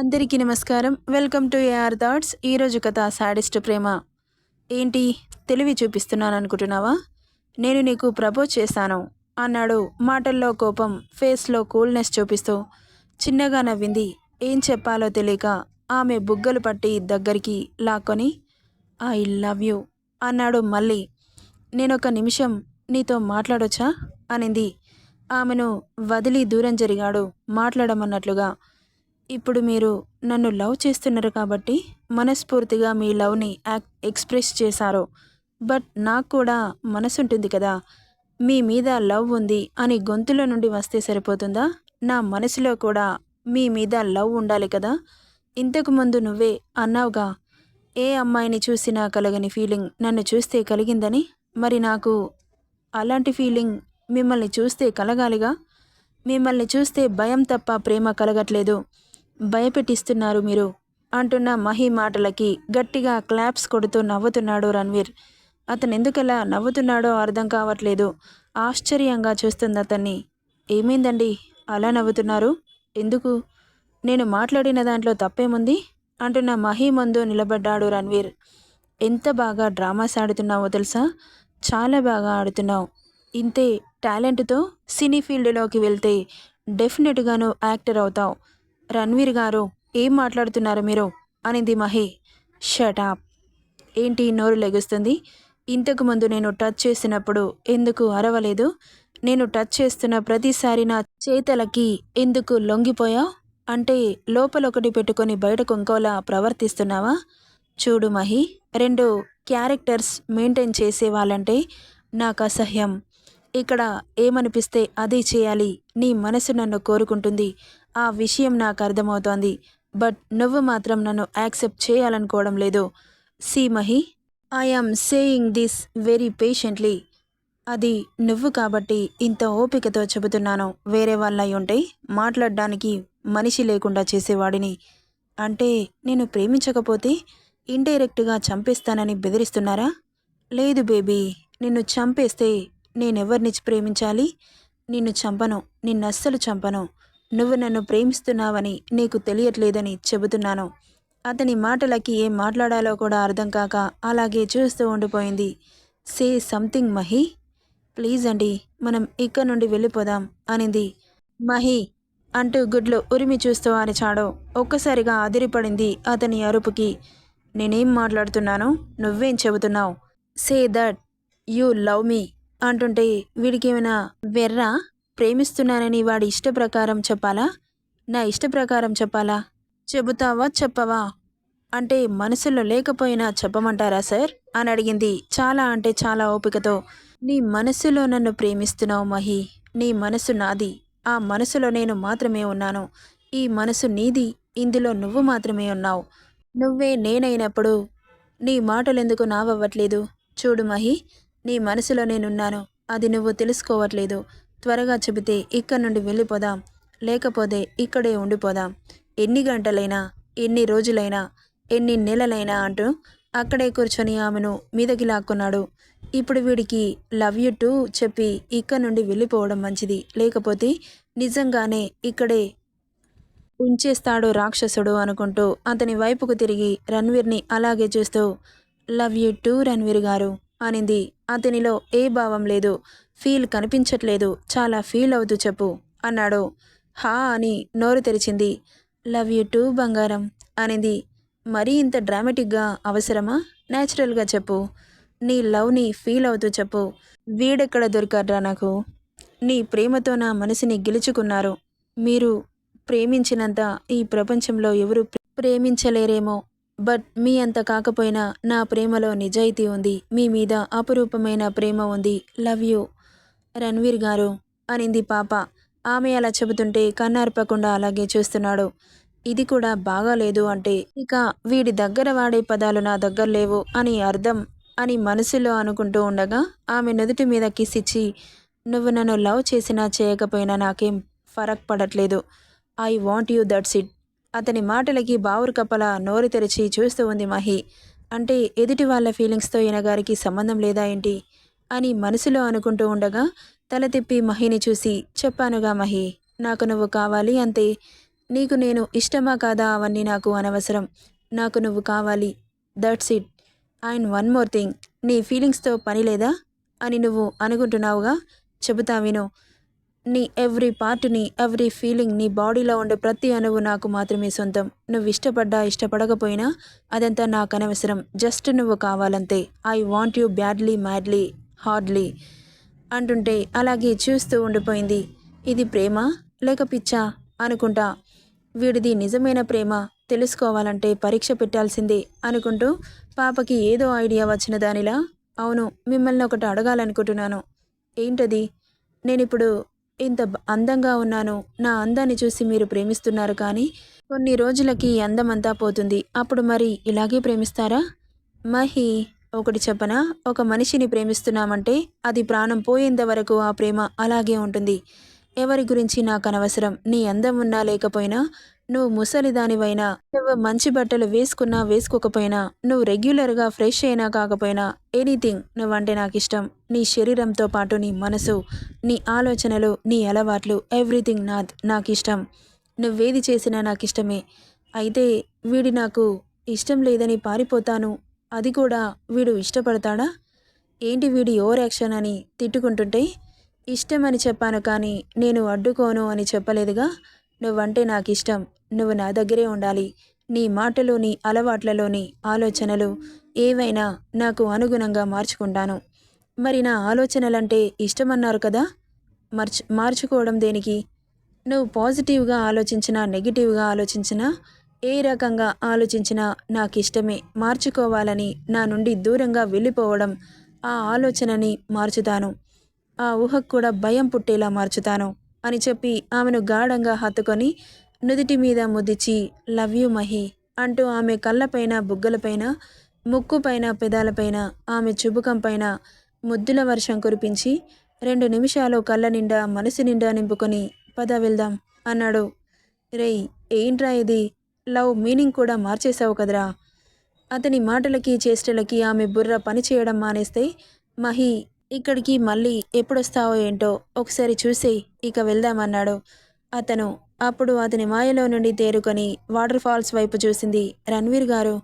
అందరికీ నమస్కారం. Welcome to AR thoughts. ఈరోజు కథ సాడిస్ట్ ప్రేమ. ఏంటి తెలివి చూపిస్తున్నాననుకుంటున్నావా? నేను నీకు ప్రపోజ్ చేశాను అన్నాడు. మాటల్లో కోపం, ఫేస్లో కూల్నెస్ చూపిస్తూ. చిన్నగా నవ్వింది. ఏం చెప్పాలో తెలియక ఆమె బుగ్గలు పట్టి దగ్గరికి లాక్కొని ఐ లవ్ యూ అన్నాడు మళ్ళీ. నేనొక నిమిషం నీతో మాట్లాడొచ్చా అనింది. ఆమెను వదిలి దూరం జరిగాడు మాట్లాడమన్నట్లుగా. ఇప్పుడు మీరు నన్ను లవ్ చేస్తున్నారు కాబట్టి మనస్ఫూర్తిగా మీ లవ్ని ఎక్స్ప్రెస్ చేశారు. బట్ నాకు కూడా మనసుంటుంది కదా. మీ మీద లవ్ ఉంది అని గొంతులో నుండి వస్తే సరిపోతుందా? నా మనసులో కూడా మీ మీద లవ్ ఉండాలి కదా. ఇంతకుముందు నువ్వే అన్నావుగా, ఏ అమ్మాయిని చూసినా కలగని ఫీలింగ్ నన్ను చూస్తే కలిగిందని. మరి నాకు అలాంటి ఫీలింగ్ మిమ్మల్ని చూస్తే కలగాలిగా. మిమ్మల్ని చూస్తే భయం తప్ప ప్రేమ కలగట్లేదు. భయపెట్టిస్తున్నారు మీరు అంటున్న మహి మాటలకి గట్టిగా క్లాప్స్ కొడుతూ నవ్వుతున్నాడు రణ్వీర్. అతను ఎందుకలా నవ్వుతున్నాడో అర్థం కావట్లేదు. ఆశ్చర్యంగా చూస్తుంది అతన్ని. ఏమైందండి అలా నవ్వుతున్నారు? ఎందుకు? నేను మాట్లాడిన దాంట్లో తప్పేముంది అంటున్న మహి ముందు నిలబడ్డాడు రణ్వీర్. ఎంత బాగా డ్రామాస్ ఆడుతున్నావో తెలుసా? చాలా బాగా ఆడుతున్నావు. ఇంతే టాలెంట్తో సినీ ఫీల్డ్లోకి వెళ్తే డెఫినెట్గాను యాక్టర్ అవుతావు. రణ్వీర్ గారు ఏం మాట్లాడుతున్నారు మీరు అనింది మహి. షటాప్. ఏంటి నోరు లెగుస్తుంది? ఇంతకుముందు నేను టచ్ చేసినప్పుడు ఎందుకు అరవలేదు? నేను టచ్ చేస్తున్న ప్రతిసారి నా చేతలకి ఎందుకు లొంగిపోయావు? అంటే లోపలొకటి పెట్టుకొని బయటకు ఇంకోలా ప్రవర్తిస్తున్నావా? చూడు మహి, రెండు క్యారెక్టర్స్ మెయింటైన్ చేసేవాళ్ళంటే నాకు అసహ్యం. ఇక్కడ ఏమనిపిస్తే అదే చేయాలి. నీ మనసు నన్ను కోరుకుంటుంది. ఆ విషయం నాకు అర్థమవుతోంది. బట్ నువ్వు మాత్రం నన్ను యాక్సెప్ట్ చేయాలనుకోవడం లేదు. See Mahi, I am saying this very patiently. అది నువ్వు కాబట్టి ఇంత ఓపికతో చెబుతున్నాను. వేరే వాళ్ళై ఉంటే మాట్లాడడానికి మనిషి లేకుండా చేసేవాడిని. అంటే నేను ప్రేమించకపోతే ఇండైరెక్ట్గా చంపేస్తానని బెదిరిస్తున్నారా? లేదు బేబీ, నిన్ను చంపేస్తే నేనెవరిని ప్రేమించాలి? నిన్ను చంపను, నిన్నస్సలు చంపను. నువ్వు నన్ను ప్రేమిస్తున్నావని నీకు తెలియట్లేదని చెబుతున్నాను. అతని మాటలకి ఏం మాట్లాడాలో కూడా అర్థం కాక అలాగే చూస్తూ ఉండిపోయింది. సే సంథింగ్ మహి, ప్లీజ్ అండి, మనం ఇక్కడ నుండి వెళ్ళిపోదాం అనింది. మహి అంటూ గుడ్లు ఉరిమి చూస్తూ అరిచాడు. ఒక్కసారిగా అదిరిపడింది అతని అరుపుకి. నేనేం మాట్లాడుతున్నాను, నువ్వేం చెబుతున్నావు? Say that you love me అంటుంటే వీడికేమైనా వెర్రా? ప్రేమిస్తున్నానని వాడి ఇష్ట ప్రకారం చెప్పాలా? నా ఇష్ట ప్రకారం చెప్పాలా? చెబుతావా చెప్పవా? అంటే మనసులో లేకపోయినా చెప్పమంటారా సార్ అని అడిగింది చాలా అంటే చాలా ఓపికతో. నీ మనసులో నన్ను ప్రేమిస్తున్నావు మహి. నీ మనసు నాది. ఆ మనసులో నేను మాత్రమే ఉన్నాను. ఈ మనసు నీది. ఇందులో నువ్వు మాత్రమే ఉన్నావు. నువ్వే నేనైనప్పుడు నీ మాటలెందుకు నావవ్వట్లేదు? చూడు మహి, నీ మనసులో నేనున్నాను. అది నువ్వు తెలుసుకోవట్లేదు. త్వరగా చెబితే ఇక్కడి నుండి వెళ్ళిపోదాం. లేకపోతే ఇక్కడే ఉండిపోదాం. ఎన్ని గంటలైనా, ఎన్ని రోజులైనా, ఎన్ని నెలలైనా అంటూ అక్కడే కూర్చొని ఆమెను మీదకి లాక్కున్నాడు. ఇప్పుడు వీడికి లవ్ యూ టూ చెప్పి ఇక్కడి నుండి వెళ్ళిపోవడం మంచిది. లేకపోతే నిజంగానే ఇక్కడే ఉంచేస్తాడు రాక్షసుడు అనుకుంటూ అతని వైపుకు తిరిగి రణ్వీర్ని అలాగే చూస్తూ లవ్ యూ టూ రణ్వీర్ గారు అనింది. అతనిలో ఏ భావం లేదు, ఫీల్ కనిపించట్లేదు. చాలా ఫీల్ అవుతూ చెప్పు అన్నాడు. హా అని నోరు తెరిచింది. లవ్ యూ టూ బంగారం అనింది. మరీ ఇంత డ్రామాటిక్గా అవసరమా? న్యాచురల్గా చెప్పు. నీ లవ్ని ఫీల్ అవుతూ చెప్పు. వీడెక్కడ దొరికాడ్రా నాకు? నీ ప్రేమతో నా మనసుని గెలుచుకున్నారు. మీరు ప్రేమించినంత ఈ ప్రపంచంలో ఎవరు ప్రేమించలేరేమో. బట్ మీ అంత కాకపోయినా నా ప్రేమలో నిజాయితీ ఉంది. మీ మీద అపురూపమైన ప్రేమ ఉంది. లవ్ యూ రణ్వీర్ గారు అనింది పాప. ఆమె అలా చెబుతుంటే కన్నార్పకుండా అలాగే చూస్తున్నాడు. ఇది కూడా బాగాలేదు అంటే ఇక వీడి దగ్గర వాడే పదాలు నా దగ్గర లేవు అని అర్థం అని మనసులో అనుకుంటూ ఉండగా ఆమె నుదుటి మీద కిస్ ఇచ్చి, నువ్వు నన్ను లవ్ చేసినా చేయకపోయినా నాకేం ఫరక్ పడట్లేదు. I want you, that's it. అతని మాటలకి బావురు కప్పల నోరు తెరిచి చూస్తూ ఉంది మహి. అంటే ఎదుటి వాళ్ళ ఫీలింగ్స్తో ఈయనగారికి సంబంధం లేదా ఏంటి అని మనసులో అనుకుంటూ ఉండగా తల తిప్పి మహిని చూసి, చెప్పానుగా మహి, నాకు నువ్వు కావాలి అంతే. నీకు నేను ఇష్టమా కాదా అవన్నీ నాకు అనవసరం. నాకు నువ్వు కావాలి. That's it. And one more thing. నీ ఫీలింగ్స్‌తో పని లేదా అని నువ్వు అనుకుంటున్నావుగా? చెబుతా విను. నీ ఎవ్రీ పార్ట్‌ని, ఎవ్రీ ఫీలింగ్, నీ బాడీలో ఉండే ప్రతి అణువు నాకు మాత్రమే సొంతం. నువ్వు ఇష్టపడ్డా, ఇష్టపడకపోయినా అదంతా నాకనవసరం. జస్ట్ నువ్వు కావాలంతే. I want you badly, madly, hardly అంటుంటే అలాగే చూస్తూ ఉండిపోయింది. ఇది ప్రేమా? లేక పిచ్చా? అనుకుంటా. వీడిది నిజమైన ప్రేమ తెలుసుకోవాలంటే పరీక్ష పెట్టాల్సిందే అనుకుంటూ పాపకి ఏదో ఐడియా వచ్చిన దానిలా, అవును, మిమ్మల్ని ఒకటి అడగాలనుకుంటున్నాను. ఏంటది? నేనిప్పుడు ఇంత అందంగా ఉన్నాను. నా అందాన్ని చూసి మీరు ప్రేమిస్తున్నారు కానీ కొన్ని రోజులకి ఈ అందమంతా పోతుంది. అప్పుడు మరి ఇలాగే ప్రేమిస్తారా? మహి, ఒకటి చెప్పనా? ఒక మనిషిని ప్రేమిస్తున్నామంటే అది ప్రాణం పోయేంత వరకు ఆ ప్రేమ అలాగే ఉంటుంది. ఎవరి గురించి నాకనవసరం. నీ అందం ఉన్నా లేకపోయినా, నువ్వు ముసలిదానివైనా, నువ్వు మంచి బట్టలు వేసుకున్నా వేసుకోకపోయినా, నువ్వు రెగ్యులర్‌గా ఫ్రెష్ అయినా కాకపోయినా, ఎనీథింగ్ నువ్వంటే నాకిష్టం. నీ శరీరంతో పాటు నీ మనసు, నీ ఆలోచనలు, నీ అలవాట్లు, ఎవ్రీథింగ్ నాకిష్టం. నువ్వేది చేసినా నాకిష్టమే. అయితే నాకు ఇష్టం లేదని పారిపోతాను. అది కూడా వీడు ఇష్టపడతాడా? ఏంటి వీడి ఓవర్ యాక్షన్ అని తిట్టుకుంటుంటే, ఇష్టమని చెప్పాను కానీ నేను అడ్డుకోను అని చెప్పలేదుగా? నువ్వంటే నాకిష్టం. నువ్వు నా దగ్గరే ఉండాలి. నీ మాటలు, నీ అలవాట్లలోని ఆలోచనలు ఏవైనా నాకు అనుగుణంగా మార్చుకుంటాను. మరి నా ఆలోచనలంటే ఇష్టమన్నారు కదా? మార్చుకోవడం దేనికి? నువ్వు పాజిటివ్‌గా ఆలోచించినా, నెగెటివ్‌గా ఆలోచించినా, ఏ రకంగా ఆలోచించినా నాకిష్టమే. మార్చుకోవాలని, నా నుండి దూరంగా వెళ్ళిపోవడం, ఆ ఆలోచనని మార్చుతాను. ఆ ఊహకు కూడా భయం పుట్టేలా మార్చుతాను అని చెప్పి ఆమెను గాఢంగా హత్తుకొని నుదిటి మీద ముద్దిచ్చి, లవ్ యూ మహి అంటూ ఆమె కళ్ళపైన, బుగ్గలపైన, ముక్కుపైన, పెదాలపైన, ఆమె చుబుకం పైన ముద్దుల వర్షం కురిపించి 2 నిమిషాలు కళ్ళ నిండా, మనసు నిండా నింపుకొని పద వెళ్దాం అన్నాడు. రేయ్, ఏంట్రా ఇది? లవ్ మీనింగ్ కూడా మార్చేశావు కదరా! అతని మాటలకి, చేష్టలకి ఆమె బుర్ర పనిచేయడం మానేస్తే, మహి, ఇక్కడికి మళ్ళీ ఎప్పుడొస్తావో ఏంటో ఒకసారి చూసేయ్, ఇక వెళ్దామన్నాడు. అప్పుడు అతని మాయలో నుండి తేరుకొని వాటర్ ఫాల్స్ వైపు చూసింది. రణ్వీర్ గారు,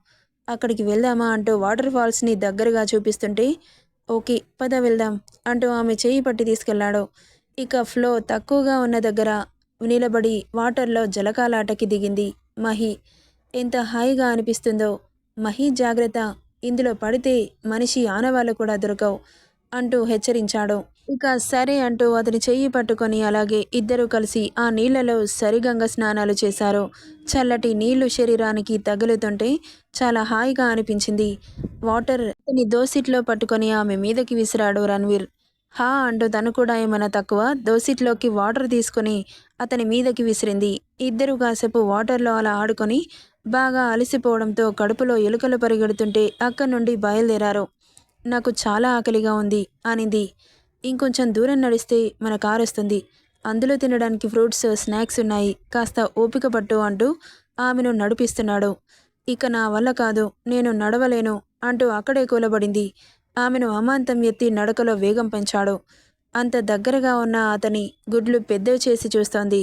అక్కడికి వెళ్దామా అంటూ వాటర్ ఫాల్స్ని దగ్గరగా చూపిస్తుంటే, ఓకే పద వెళ్దాం అంటూ ఆమె చేయి పట్టి తీసుకెళ్లాడు. ఇక ఫ్లో తక్కువగా ఉన్న దగ్గర నిలబడి వాటర్లో జలకాలాటకి దిగింది మహి. ఎంత హాయిగా అనిపిస్తుందో. మహి, జాగ్రత్త, ఇందులో పడితే మనిషి ఆనవాళ్ళు కూడా దొరకవు అంటూ హెచ్చరించాడు. ఇక సరే అంటూ అతని చెయ్యి పట్టుకొని అలాగే ఇద్దరూ కలిసి ఆ నీళ్లలో సరిగంగ స్నానాలు చేశారు. చల్లటి నీళ్లు శరీరానికి తగులుతుంటే చాలా హాయిగా అనిపించింది. వాటర్ అతని దోసిట్లో పట్టుకొని ఆమె మీదకి విసిరాడు రణ్వీర్. హా అంటూ తను కూడా ఏమైనా తక్కువ దోసిట్లోకి వాటర్ తీసుకుని అతని మీదకి విసిరింది. ఇద్దరు కాసేపు వాటర్లో అలా ఆడుకొని బాగా అలసిపోవడంతో కడుపులో ఎలుకలు పరిగెడుతుంటే అక్కడి నుండి బయలుదేరారు. నాకు చాలా ఆకలిగా ఉంది అనింది. ఇంకొంచెం దూరం నడిస్తే మన కారు వస్తుంది. అందులో తినడానికి ఫ్రూట్స్, స్నాక్స్ ఉన్నాయి. కాస్త ఓపిక పట్టు అంటూ ఆమెను నడిపిస్తున్నాడు. ఇక నా వల్ల కాదు, నేను నడవలేను అంటూ అక్కడే కూలబడింది. ఆమెను అమాంతం ఎత్తి నడకలో వేగం పెంచాడు. అంత దగ్గరగా ఉన్న అతని గుడ్లు పెద్దవి చేసి చూస్తోంది.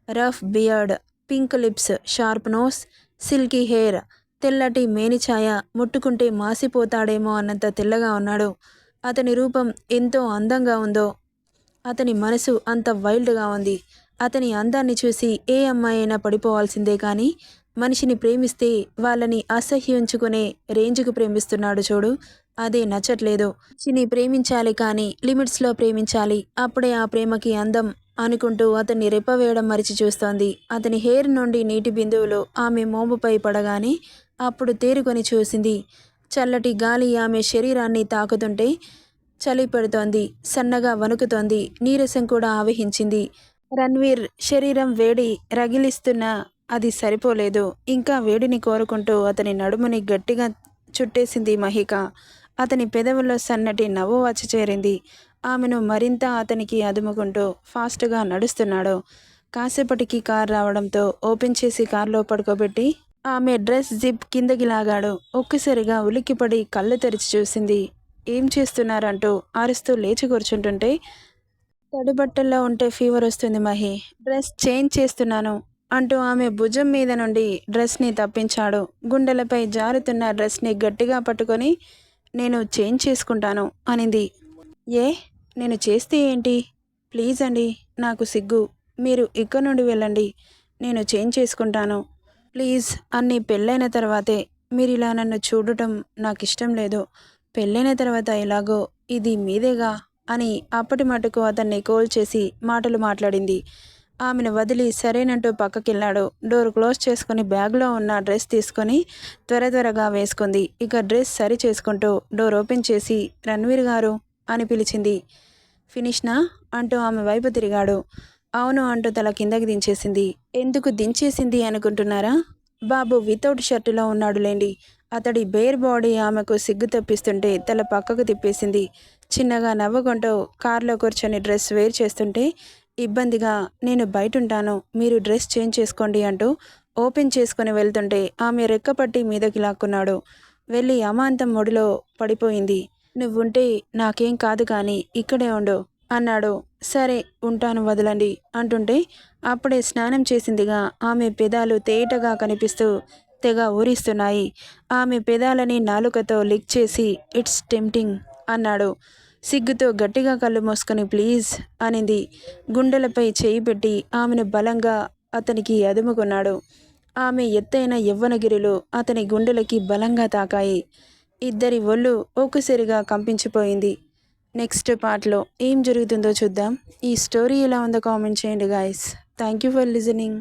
Rough beard, pink lips, sharp nose, silky hair, తెల్లటి మేనిఛాయ, ముట్టుకుంటే మాసిపోతాడేమో అన్నంత తెల్లగా ఉన్నాడు. అతని రూపం ఎంతో అందంగా ఉందో, అతని మనసు అంత వైల్డ్గా ఉంది. అతని అందాన్ని చూసి ఏ అమ్మాయి అయినా పడిపోవాల్సిందే కానీ మనిషిని ప్రేమిస్తే వాళ్ళని అసహ్యించుకునే రేంజ్కు ప్రేమిస్తున్నాడు చూడు, అదే నచ్చట్లేదు. మనిషిని ప్రేమించాలి కానీ లిమిట్స్లో ప్రేమించాలి. అప్పుడే ఆ ప్రేమకి అందం అనుకుంటూ అతన్ని రెప్పవేయడం మరిచి చూస్తోంది. అతని హెయిర్ నుండి నీటి బిందువులు ఆమె మోముపై పడగానే అప్పుడు తేరుకొని చూసింది. చల్లటి గాలి ఆమె శరీరాన్ని తాకుతుంటే చలి పెడుతోంది. సన్నగా వణుకుతోంది. నీరసం కూడా ఆవహించింది. రణ్వీర్ శరీరం వేడి రగిలిస్తున్నా అది సరిపోలేదు. ఇంకా వేడిని కోరుకుంటూ అతని నడుముని గట్టిగా చుట్టేసింది మహిక. అతని పెదవుల్లో సన్నటి నవ్వు వచ్చి చేరింది. ఆమెను మరింత అతనికి అదుముకుంటూ ఫాస్ట్గా నడుస్తున్నాడు. కాసేపటికి కారు రావడంతో ఓపెన్ చేసి కారులో పడుకోబెట్టి ఆమె డ్రెస్ జిప్ కిందకి లాగాడు. ఒక్కసారిగా ఉలిక్కిపడి కళ్ళు తెరిచి చూసింది. ఏం చేస్తున్నారంటూ అరుస్తూ లేచి కూర్చుంటుంటే, తడి బట్టల్లో ఉంటే ఫీవర్ వస్తుంది మహి, డ్రెస్ చేంజ్ చేస్తున్నాను అంటూ ఆమె భుజం మీద నుండి డ్రెస్ని తప్పించాడు. గుండెలపై జారుతున్న డ్రెస్ని గట్టిగా పట్టుకొని నేను చేంజ్ చేసుకుంటాను అనింది. ఏ నేను చేస్తే ఏంటి? ప్లీజ్ అండి, నాకు సిగ్గు. మీరు ఇక్కడ నుండి వెళ్ళండి, నేను చేంజ్ చేసుకుంటాను. ప్లీజ్, అన్నీ పెళ్ళైన తర్వాతే. మీరు ఇలా నన్ను చూడటం నాకు ఇష్టం లేదు. పెళ్ళైన తర్వాత ఎలాగో ఇది మీదేగా అని అప్పటి మటుకు అతన్ని కోల్ చేసి మాటలు మాట్లాడింది. ఆమెను వదిలి సరేనంటూ పక్కకెళ్ళాడు. డోర్ క్లోజ్ చేసుకుని బ్యాగ్లో ఉన్న డ్రెస్ తీసుకొని త్వరగా వేసుకుంది. ఇక డ్రెస్ సరి చేసుకుంటూ డోర్ ఓపెన్ చేసి రణ్వీర్ గారు అని పిలిచింది. ఫినిష్నా అంటూ ఆమె వైపు తిరిగాడు. అవును అంటూ తల కిందకి దించేసింది. ఎందుకు దించేసింది అనుకుంటున్నారా? బాబు వితౌట్ షర్టులో ఉన్నాడులేండి. అతడి బేర్ బాడీ ఆమెకు సిగ్గు తెప్పిస్తుంటే తల పక్కకు తిప్పేసింది. చిన్నగా నవ్వుకుంటూ కారులో కూర్చొని డ్రెస్ వేర్ చేస్తుంటే ఇబ్బందిగా, నేను బయటుంటాను, మీరు డ్రెస్ చేంజ్ చేసుకోండి అంటూ ఓపెన్ చేసుకుని వెళ్తుంటే ఆమె రెక్కపట్టి మీదకి లాక్కున్నాడు. వెళ్ళి అమాంతం ఒడిలో పడిపోయింది. నువ్వుంటే నాకేం కాదు కానీ ఇక్కడే ఉండు అన్నాడు. సరే ఉంటాను వదలండి అంటుంటే అప్పుడే స్నానం చేసిందిగా ఆమె పెదాలు తేటగా కనిపిస్తూ తెగ ఊరిస్తున్నాయి. ఆమె పెదాలని నాలుకతో లిక్ చేసి ఇట్స్ టెంప్టింగ్ అన్నాడు. సిగ్గుతో గట్టిగా కళ్ళు మూసుకొని ప్లీజ్ అనింది. గుండెలపై చేయి పెట్టి ఆమెను బలంగా అతనికి అదుముకున్నాడు. ఆమె ఎత్తైన యవ్వనగిరిలు అతని గుండెలకి బలంగా తాకాయి. ఇద్దరి ఒళ్ళు ఒక్కసారిగా కంపించిపోయింది. నెక్స్ట్ పార్ట్లో ఏం జరుగుతుందో చూద్దాం. ఈ స్టోరీ ఎలా ఉందో కామెంట్ చేయండి guys. Thank you for listening.